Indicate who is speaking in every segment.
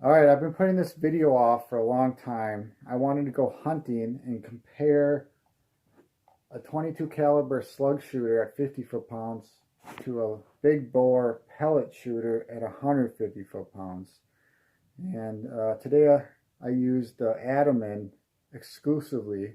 Speaker 1: Alright, I've been putting this video off for a long time. I wanted to go hunting and compare a 22 caliber slug shooter at 50 foot-pounds to a big bore pellet shooter at 150 foot-pounds. And today I used the Ataman exclusively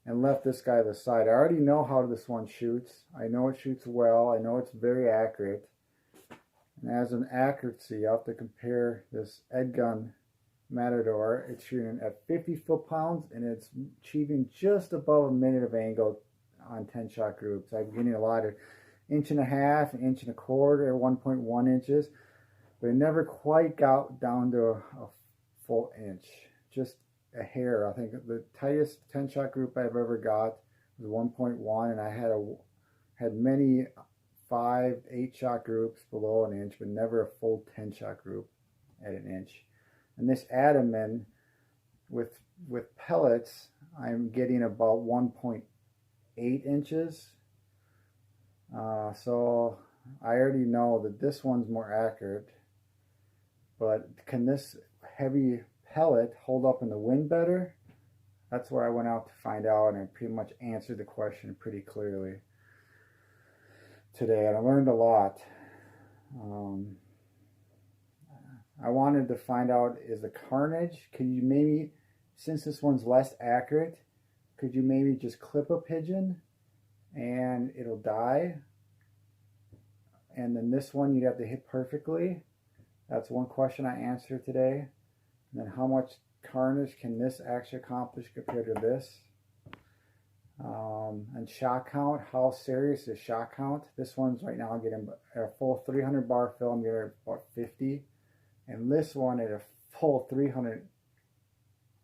Speaker 1: and left this guy to the side. I already know how this one shoots. I know it shoots well. I know it's very accurate. And as an accuracy, I'll have to compare this Edgun Matador. It's shooting at 50 foot-pounds and it's achieving just above a minute of angle on 10 shot groups. I'm getting a lot of 1.5 inches, 1.25 inches, 1.1 inches, but it never quite got down to a full inch. Just a hair. I think the tightest 10 shot group I've ever got was 1.1, and I had many 5, 8 shot groups below an inch, but never a full 10 shot group at an inch. And this Ataman with pellets, I'm getting about 1.8 inches. So I already know that this one's more accurate, but can this heavy pellet hold up in the wind better? That's where I went out to find out, and I pretty much answered the question pretty clearly today, and I learned a lot. I wanted to find out, is the carnage, could you maybe, since this one's less accurate, could you maybe just clip a pigeon and it'll die? And then this one you'd have to hit perfectly. That's one question I answered today. And then how much carnage can this actually accomplish compared to this? And shot count, how serious is shot count? This one's right now getting a full 300 bar fill, I'm getting about 50. And this one at a full 300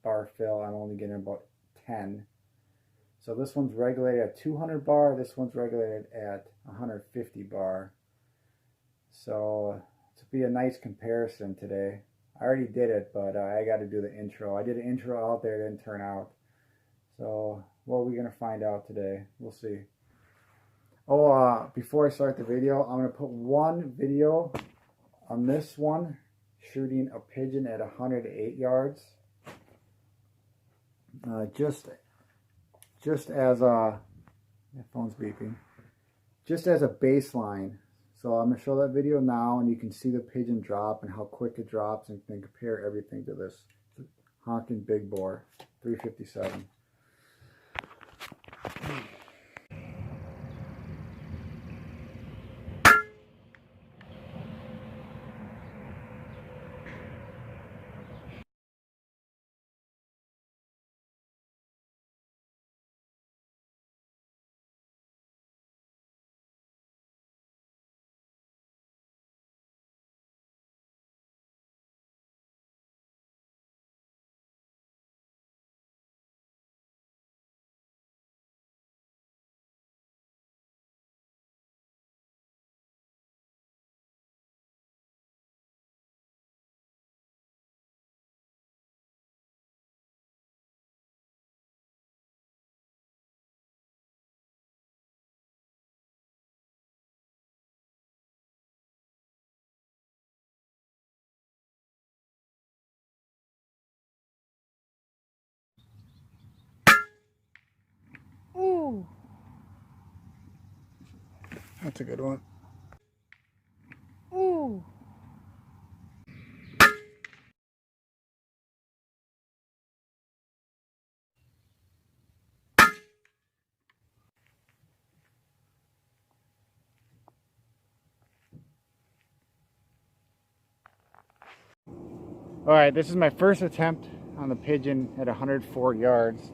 Speaker 1: bar fill, I'm only getting about 10. So this one's regulated at 200 bar, this one's regulated at 150 bar. So to be a nice comparison today. I already did it, but I got to do the intro. I did an intro out there, it didn't turn out. So what are we going to find out today? We'll see. Oh, before I start the video, I'm going to put one video on this one, shooting a pigeon at 108 yards. Just as a, my phone's beeping, just as a baseline. So I'm going to show that video now, and you can see the pigeon drop and how quick it drops, and then compare everything to this honking big bore 357. Ooh. That's a good one. Ooh. All right, this is my first attempt on the pigeon at 104 yards.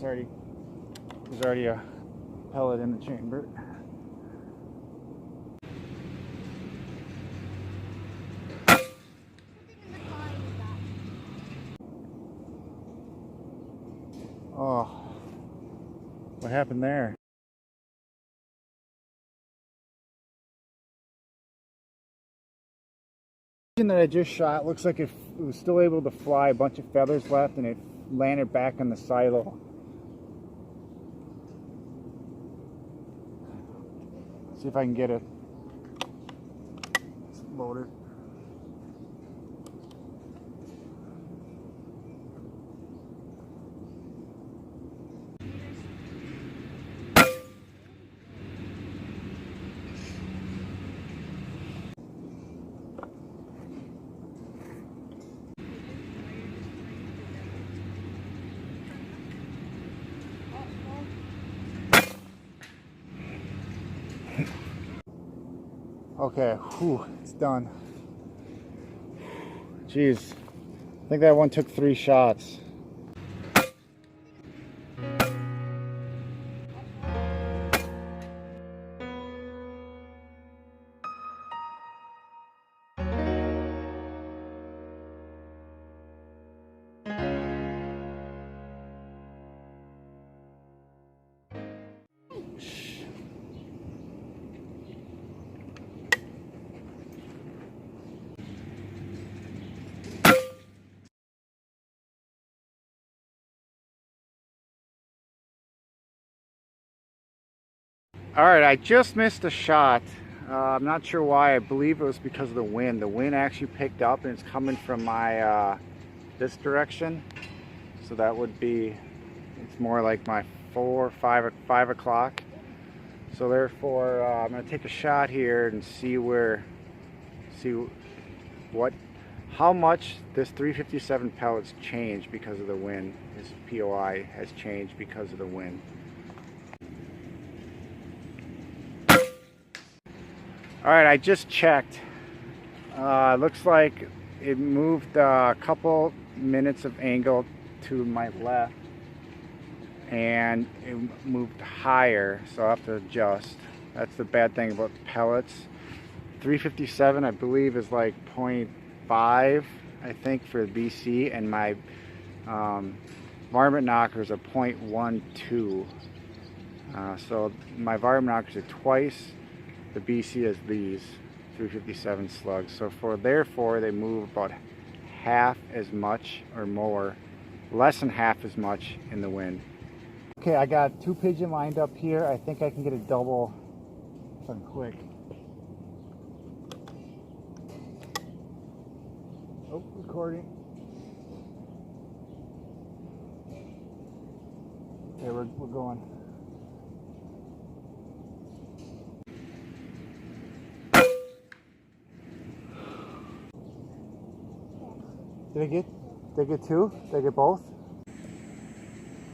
Speaker 1: There's already a pellet in the chamber. Oh, what happened there? The pigeon that I just shot looks like it was still able to fly, a bunch of feathers left, and it landed back on the silo. See if I can get it. It's loaded. Okay, whew, it's done. Jeez, I think that one took 3 shots. All right, I just missed a shot. I'm not sure why. I believe it was because of the wind. The wind actually picked up and it's coming from my this direction. So that would be, it's more like my 5 o'clock. So therefore, I'm gonna take a shot here and see how much this 357 pellets changed because of the wind. This POI has changed because of the wind. All right, I just checked. Looks like it moved a couple minutes of angle to my left and it moved higher, so I'll have to adjust. That's the bad thing about pellets. 357 I believe is like 0.5 I think for BC, and my varmint knockers are 0.12. So my varmint knockers are twice the BC as these 357 slugs. So therefore they move about half as much or more, less than half as much in the wind. Okay, I got 2 pigeon lined up here. I think I can get a double something quick. Oh, recording. Okay, we're going. Did I get 2? Did I get both?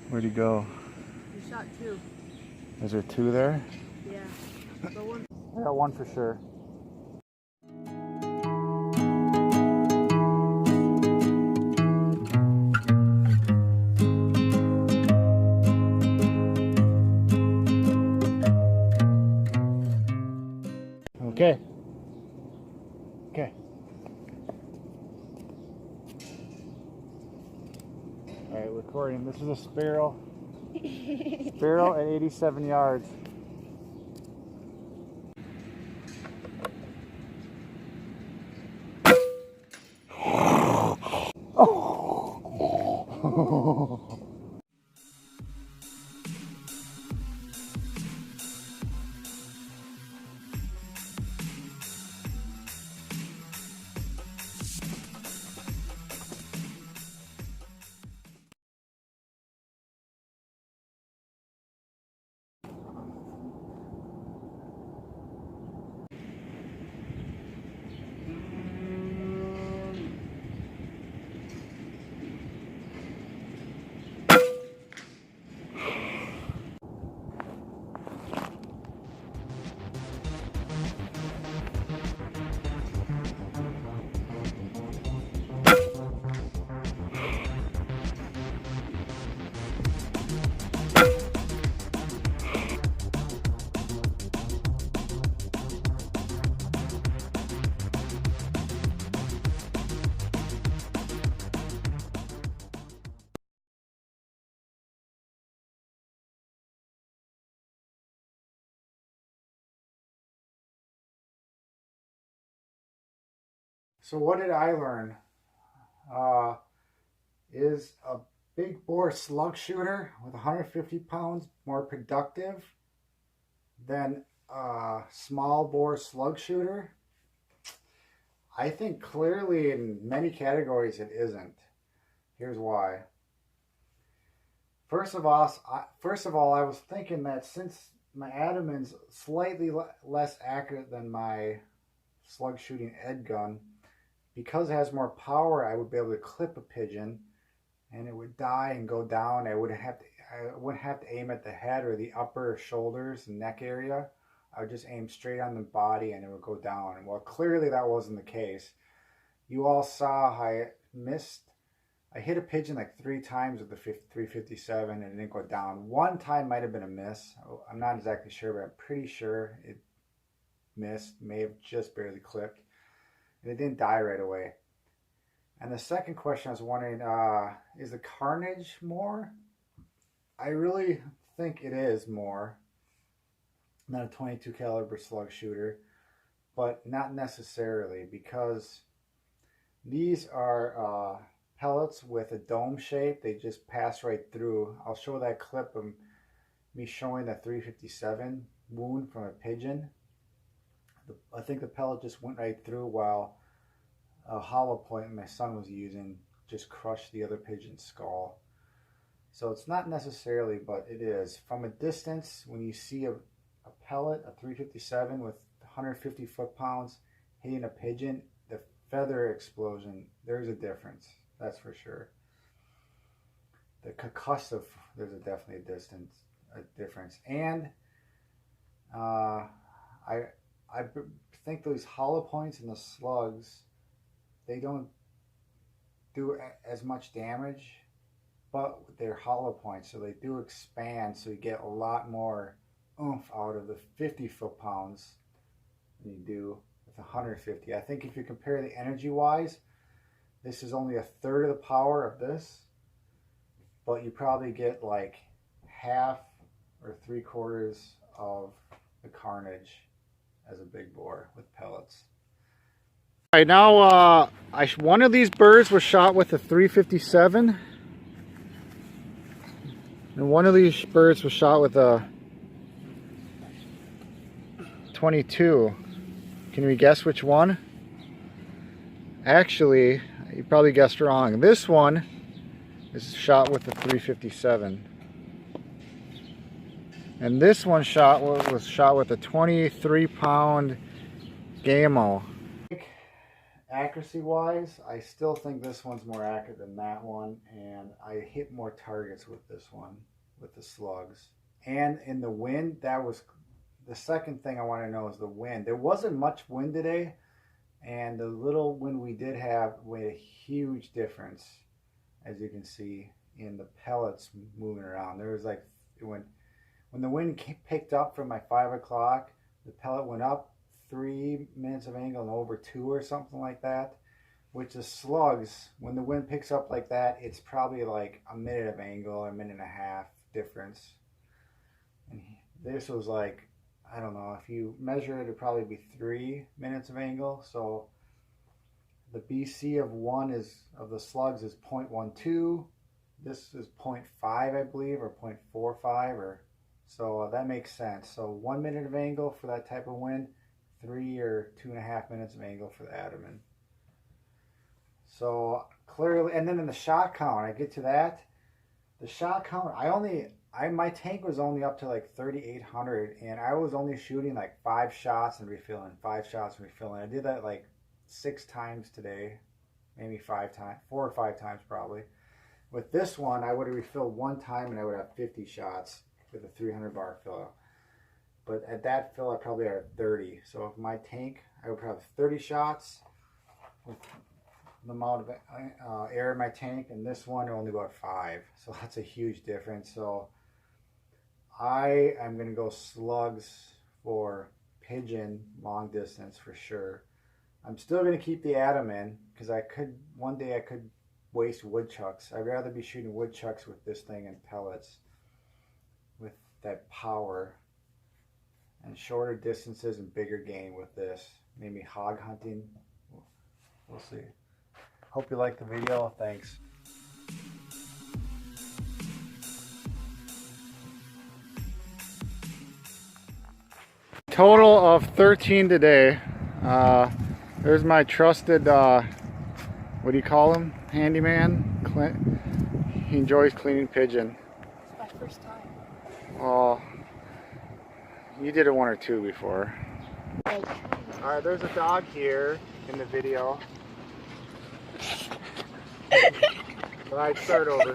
Speaker 1: Where'd he go?
Speaker 2: You shot 2.
Speaker 1: Is there 2 there?
Speaker 2: Yeah. So one.
Speaker 1: I got 1 for sure. Okay. Okay. All right, recording. This is a sparrow. Sparrow at 87 yards. Oh. So what did I learn? Is a big bore slug shooter with 150 pounds more productive than a small bore slug shooter? I think clearly in many categories it isn't. Here's why. First of all, I was thinking that since my Ataman's slightly less accurate than my slug shooting Edgun, because it has more power, I would be able to clip a pigeon and it would die and go down. I wouldn't have to aim at the head or the upper shoulders and neck area. I would just aim straight on the body and it would go down. Well, clearly that wasn't the case. You all saw how I missed. I hit a pigeon like 3 times with the 357 and it didn't go down. One time might have been a miss. I'm not exactly sure, but I'm pretty sure it missed. May have just barely clipped. And it didn't die right away. And the second question I was wondering, is the carnage more? I really think it is more. Not a 22 caliber slug shooter, but not necessarily, because these are pellets with a dome shape. They just pass right through. I'll show that clip of me showing the 357 wound from a pigeon. I think the pellet just went right through, while a hollow point my son was using just crushed the other pigeon's skull. So it's not necessarily, but it is. From a distance, when you see a pellet, a 357 with 150 foot-pounds hitting a pigeon, the feather explosion, there's a difference. That's for sure. The concussive, there's definitely a difference. And I think those hollow points in the slugs, they don't do as much damage, but they're hollow points, so they do expand, so you get a lot more oomph out of the 50 foot-pounds than you do with 150. I think if you compare the energy-wise, this is only 1/3 of the power of this, but you probably get like half or 3/4 of the carnage as a big bore with pellets. All right, now one of these birds was shot with a 357, and one of these birds was shot with a 22. Can you guess which one? Actually, you probably guessed wrong. This one is shot with a 357. And this one was shot with a 23-pound Gamo. Accuracy wise, I still think this one's more accurate than that one, and I hit more targets with this one, with the slugs. And in the wind, that was the second thing I want to know, is the wind. There wasn't much wind today, and the little wind we did have made a huge difference, as you can see, in the pellets moving around. There was like, when the wind picked up from my 5 o'clock, the pellet went up 3 minutes of angle and over 2 or something like that. Which the slugs, when the wind picks up like that, it's probably like a minute of angle, a minute and a half difference. And this was like, I don't know, if you measure it, it'd probably be 3 minutes of angle. So the BC of the slugs is 0.12. This is 0.5, I believe, or 0.45, or so that makes sense. So 1 minute of angle for that type of wind, 3 or 2.5 minutes of angle for the Ataman. So clearly, and then in the shot count, I get to that. The shot count, my tank was only up to like 3,800, and I was only shooting like 5 shots and refilling, 5 shots and refilling. I did that like 6 times today, maybe 5 times, 4 or 5 times probably. With this one, I would have refilled 1 time and I would have 50 shots with a 300 bar fill. But at that fill, I probably had 30. So if my tank, I would have 30 shots with the amount of air in my tank, and this one only about 5. So that's a huge difference. So I am going to go slugs for pigeon long distance for sure. I'm still going to keep the Ataman, because one day I could waste woodchucks. I'd rather be shooting woodchucks with this thing and pellets with that power, and shorter distances and bigger game with this. Maybe hog hunting. We'll see. Hope you like the video. Thanks. Total of 13 today. There's my trusted, what do you call him? Handyman. Clint. He enjoys cleaning pigeon.
Speaker 2: It's my first time.
Speaker 1: Oh, you did it 1 or 2 before. Alright, there's a dog here in the video. But I'd start over.